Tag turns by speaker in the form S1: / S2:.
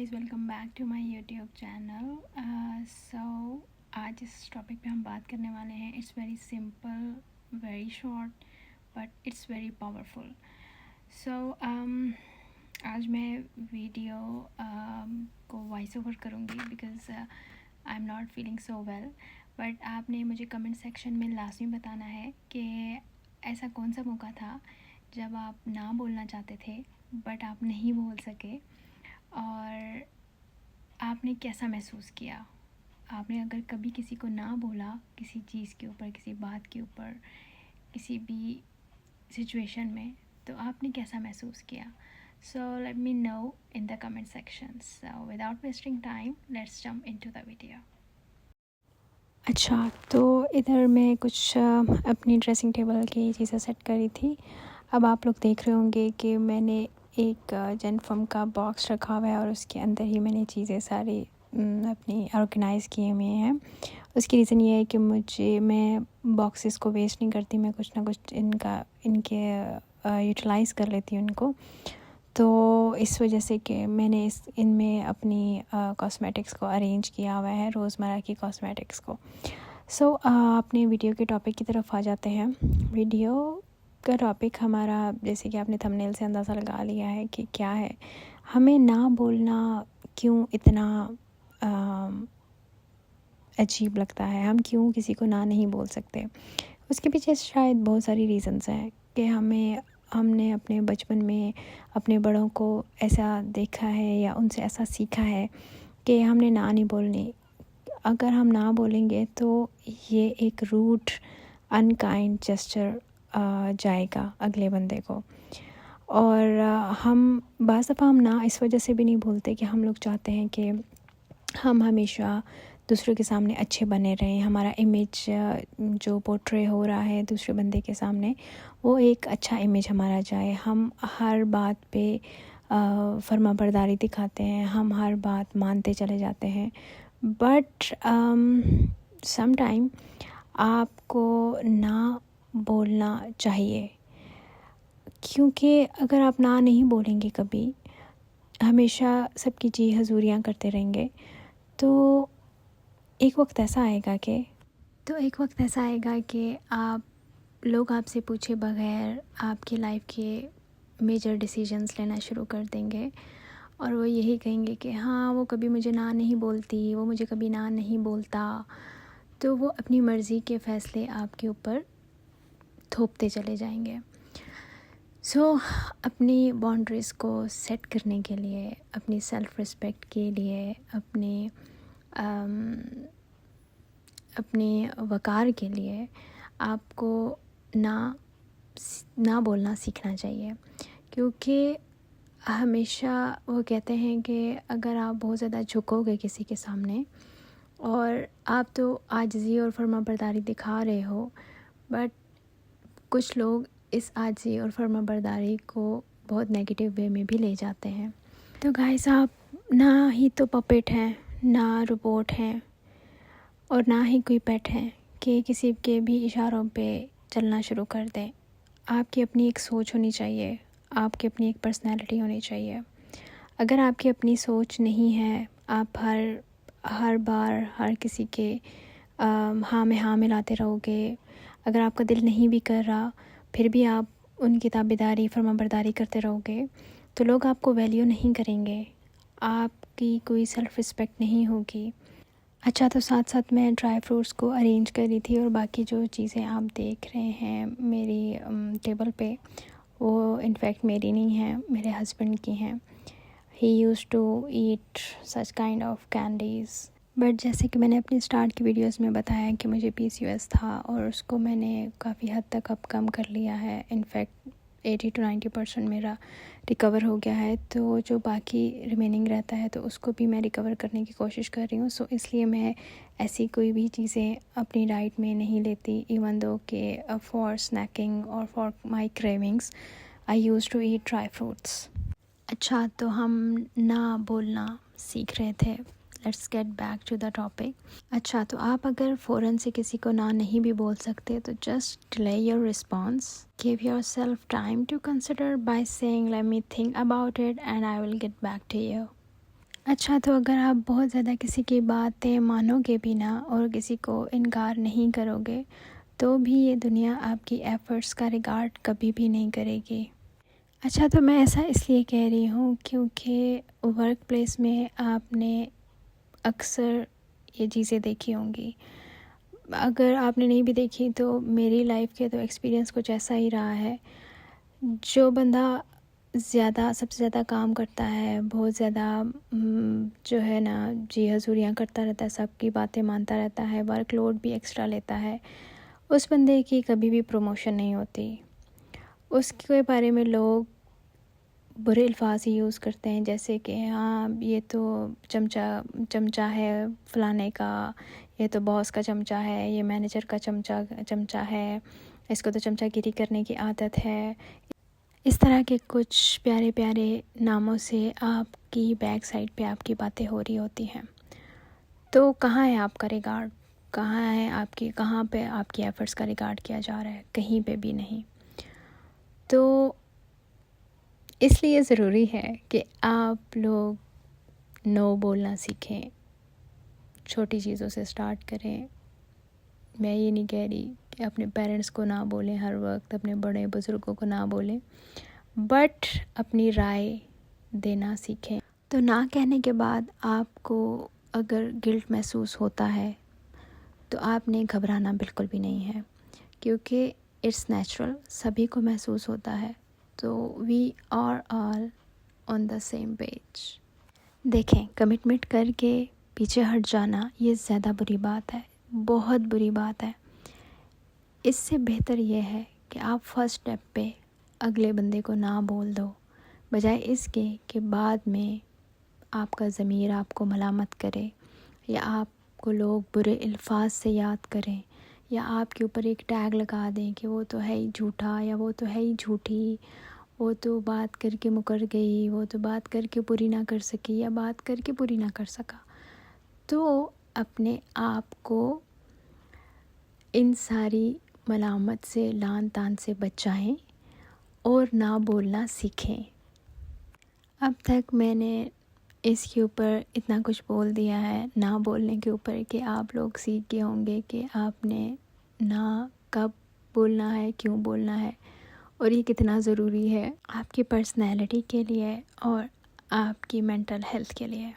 S1: Guys, welcome back to my YouTube channel. So आज इस topic पे हम बात करने वाले हैं. It's very simple, very short, but it's very powerful. So आज मैं वीडियो को वॉइस ओवर करूँगी because I am not feeling so well. But आपने मुझे कमेंट सेक्शन में लाजमी बताना है कि ऐसा कौन सा मौका था जब आप ना बोलना चाहते थे बट आप नहीं बोल सके, और आपने कैसा महसूस किया. आपने अगर कभी किसी को ना बोला किसी चीज़ के ऊपर, किसी बात के ऊपर, किसी भी सिचुएशन में, तो आपने कैसा महसूस किया. So let me know in the comment section. So without wasting time, let's jump into the video. अच्छा, तो इधर मैं कुछ अपनी ड्रेसिंग टेबल की चीज़ें सेट करी थी. अब आप लोग देख रहे होंगे कि मैंने एक जेनफम का बॉक्स रखा हुआ है और उसके अंदर ही मैंने चीज़ें सारी अपनी ऑर्गेनाइज़ किए हुए हैं. उसकी रीज़न ये है कि मैं बॉक्सेस को वेस्ट नहीं करती, मैं कुछ ना कुछ इनके यूटिलाइज़ कर लेती हूँ उनको. तो इस वजह से कि मैंने इनमें अपनी कॉस्मेटिक्स को अरेंज किया हुआ है, रोज़मर्रा की कॉस्मेटिक्स को. सो अपने वीडियो के टॉपिक की तरफ आ जाते हैं. वीडियो का टॉपिक हमारा, जैसे कि आपने थंबनेल से अंदाज़ा लगा लिया है कि क्या है. हमें ना बोलना क्यों इतना अजीब लगता है, हम क्यों किसी को ना नहीं बोल सकते. उसके पीछे शायद बहुत सारी रीज़न्स हैं कि हमने अपने बचपन में अपने बड़ों को ऐसा देखा है या उनसे ऐसा सीखा है कि हमने ना नहीं बोलनी. अगर हम ना बोलेंगे तो ये एक रूड अनकाइंड जेस्चर जाएगा अगले बंदे को. और हम बाज़ दफ़ा हम ना इस वजह से भी नहीं बोलते कि हम लोग चाहते हैं कि हम हमेशा दूसरों के सामने अच्छे बने रहें, हमारा इमेज जो पोर्ट्रे हो रहा है दूसरे बंदे के सामने, वो एक अच्छा इमेज हमारा जाए. हम हर बात पे फर्माबरदारी दिखाते हैं, हम हर बात मानते चले जाते हैं. बट सम टाइम आपको ना बोलना चाहिए, क्योंकि अगर आप ना नहीं बोलेंगे कभी, हमेशा सबकी जी हजूरियाँ करते रहेंगे, तो एक वक्त ऐसा आएगा कि आप लोग आपसे पूछे बगैर आपकी लाइफ के मेजर डिसीजंस लेना शुरू कर देंगे. और वो यही कहेंगे कि हाँ, वो कभी मुझे ना नहीं बोलती, वो मुझे कभी ना नहीं बोलता. तो वो अपनी मर्ज़ी के फ़ैसले आपके ऊपर थोपते चले जाएंगे. सो अपनी बाउंड्रीज़ को सेट करने के लिए, अपनी सेल्फ़ रिस्पेक्ट के लिए, अपने वक़ार के लिए आपको ना बोलना सीखना चाहिए. क्योंकि हमेशा वो कहते हैं कि अगर आप बहुत ज़्यादा झुकोगे किसी के सामने, और आप तो आजिज़ी और फर्माबरदारी दिखा रहे हो, बट कुछ लोग इस आजिज़ी और फर्माबरदारी को बहुत नेगेटिव वे में भी ले जाते हैं. तो गाइस, आप ना ही तो पपेट हैं, ना रोबोट हैं, और ना ही कोई पेट हैं कि किसी के भी इशारों पे चलना शुरू कर दें. आपकी अपनी एक सोच होनी चाहिए, आपकी अपनी एक पर्सनैलिटी होनी चाहिए. अगर आपकी अपनी सोच नहीं है, आप हर बार हर किसी के हाँ में हाँ मिलाते रहोगे, अगर आपका दिल नहीं भी कर रहा फिर भी आप उनकी ताबेदारी फरमाबरदारी करते रहोगे, तो लोग आपको वैल्यू नहीं करेंगे, आपकी कोई सेल्फ़ रिस्पेक्ट नहीं होगी. अच्छा, तो साथ साथ मैं ड्राई फ्रूट्स को अरेंज कर रही थी, और बाकी जो चीज़ें आप देख रहे हैं मेरी टेबल पे, वो इनफैक्ट मेरी नहीं हैं, मेरे हस्बैंड की हैं. He used to eat such kind of candies. But जैसे कि मैंने अपनी स्टार्ट की वीडियोस में बताया कि मुझे PCOS था, और उसको मैंने काफ़ी हद तक अब कम कर लिया है. इनफैक्ट 80 to 90% मेरा रिकवर हो गया है. तो जो बाकी रिमेनिंग रहता है तो उसको भी मैं रिकवर करने की कोशिश कर रही हूँ. सो इसलिए मैं ऐसी कोई भी चीज़ें अपनी डाइट में नहीं लेती, इवन दो कि फॉर स्नैकिंग और for my cravings I use to eat dry fruits. अच्छा, तो हम ना बोलना सीख रहे थे. Let's get back to the topic. अच्छा, तो आप अगर फ़ौरन से किसी को ना नहीं भी बोल सकते, तो just delay your response. Give yourself time to consider by saying let me think about it and I will get back to you. اچھا، تو اگر آپ بہت زیادہ کسی کی باتیں مانو گے بھی نہ اور کسی کو انکار نہیں کرو گے تو بھی یہ دنیا آپ کی ایفرٹس کا ریگارڈ کبھی بھی نہیں کرے گی۔ اچھا، تو میں ایسا اس لیے کہہ رہی ہوں کیونکہ ورک پلیس میں آپ نے اکثر یہ چیزیں دیکھی ہوں گی۔ اگر آپ نے نہیں بھی دیکھی تو میری لائف کے تو ایکسپیرینس کچھ ایسا ہی رہا ہے۔ جو بندہ سب سے زیادہ کام کرتا ہے، بہت زیادہ جو ہے نا جی حضوریاں کرتا رہتا ہے، سب کی باتیں مانتا رہتا ہے، ورک لوڈ بھی ایکسٹرا لیتا ہے، اس بندے کی کبھی بھی پروموشن نہیں ہوتی۔ اس کے بارے میں لوگ برے الفاظ ہی یوز کرتے ہیں، جیسے کہ ہاں یہ تو چمچہ ہے فلانے کا، یہ تو باس کا چمچہ ہے، یہ مینیجر کا چمچہ ہے، اس کو تو چمچہ گیری کرنے کی عادت ہے۔ اس طرح کے کچھ پیارے پیارے ناموں سے آپ کی بیک سائڈ پہ آپ کی باتیں ہو رہی ہوتی ہیں۔ تو کہاں ہے آپ کا ریگارڈ؟ کہاں پہ آپ کی ایفرٹس کا ریگارڈ کیا جا رہا ہے؟ کہیں پہ بھی نہیں۔ تو اس لیے ضروری ہے کہ آپ لوگ نو بولنا سیکھیں، چھوٹی چیزوں سے سٹارٹ کریں۔ میں یہ نہیں کہہ رہی کہ اپنے پیرنٹس کو نہ بولیں ہر وقت، اپنے بڑے بزرگوں کو نہ بولیں، بٹ اپنی رائے دینا سیکھیں۔ تو نہ کہنے کے بعد آپ کو اگر گلٹ محسوس ہوتا ہے تو آپ نے گھبرانا بالکل بھی نہیں ہے، کیونکہ اٹس نیچرل، سبھی کو محسوس ہوتا ہے۔ تو we are all on the same page. دیکھیں، کمٹمنٹ کر کے پیچھے ہٹ جانا یہ زیادہ بری بات ہے، بہت بری بات ہے۔ اس سے بہتر یہ ہے کہ آپ فرسٹ اسٹیپ پہ اگلے بندے کو نہ بول دو، بجائے اس کے کہ بعد میں آپ کا ضمیر آپ کو ملامت کرے، یا آپ کو لوگ برے الفاظ سے یاد کریں، یا آپ کے اوپر ایک ٹیگ لگا دیں کہ وہ تو ہے ہی جھوٹا، یا وہ تو ہے ہی جھوٹی، وہ تو بات کر کے مکر گئی، وہ تو بات کر کے پوری نہ کر سکی، یا بات کر کے پوری نہ کر سکا۔ تو اپنے آپ کو ان ساری ملامت سے، لعن طعن سے بچائیں اور نہ بولنا سیکھیں۔ اب تک میں نے اس کے اوپر اتنا کچھ بول دیا ہے، نہ بولنے کے اوپر، کہ آپ لوگ سیکھ گئے ہوں گے کہ آپ نے نہ کب بولنا ہے، کیوں بولنا ہے، اور یہ کتنا ضروری ہے آپ کی پرسنالٹی کے لیے اور آپ کی مینٹل ہیلتھ کے لیے۔